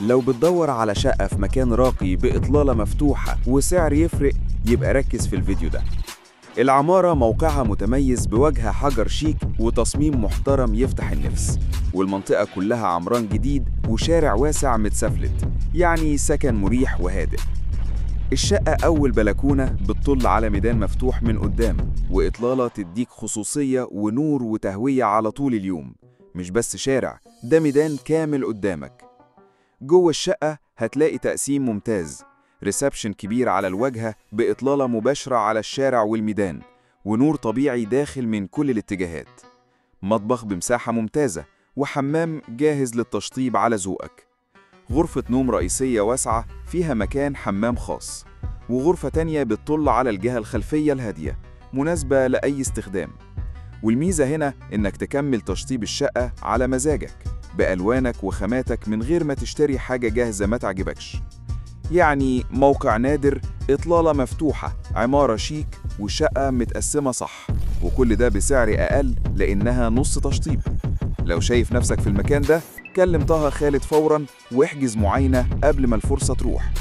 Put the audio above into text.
لو بتدور على شقة في مكان راقي بإطلالة مفتوحة وسعر يفرق، يبقى ركز في الفيديو ده. العمارة موقعها متميز بواجهة حجر شيك وتصميم محترم يفتح النفس، والمنطقة كلها عمران جديد وشارع واسع متسفلت، يعني سكن مريح وهادئ. الشقة أول بلكونة بتطل على ميدان مفتوح من قدام، وإطلالة تديك خصوصية ونور وتهوية على طول اليوم. مش بس شارع، ده ميدان كامل قدامك. جوه الشقة هتلاقي تقسيم ممتاز، ريسبشن كبير على الواجهة بإطلالة مباشرة على الشارع والميدان، ونور طبيعي داخل من كل الاتجاهات. مطبخ بمساحة ممتازة، وحمام جاهز للتشطيب على ذوقك. غرفة نوم رئيسية واسعة فيها مكان حمام خاص، وغرفة تانية بتطل على الجهة الخلفية الهادية، مناسبة لأي استخدام. والميزة هنا إنك تكمل تشطيب الشقة على مزاجك بألوانك وخاماتك من غير ما تشتري حاجة جاهزة ما تعجبكش. يعني موقع نادر، إطلالة مفتوحة، عمارة شيك، وشقة متقسمة صح، وكل ده بسعر أقل لأنها نص تشطيب. لو شايف نفسك في المكان ده، كلم طه خالد فوراً واحجز معاينة قبل ما الفرصة تروح.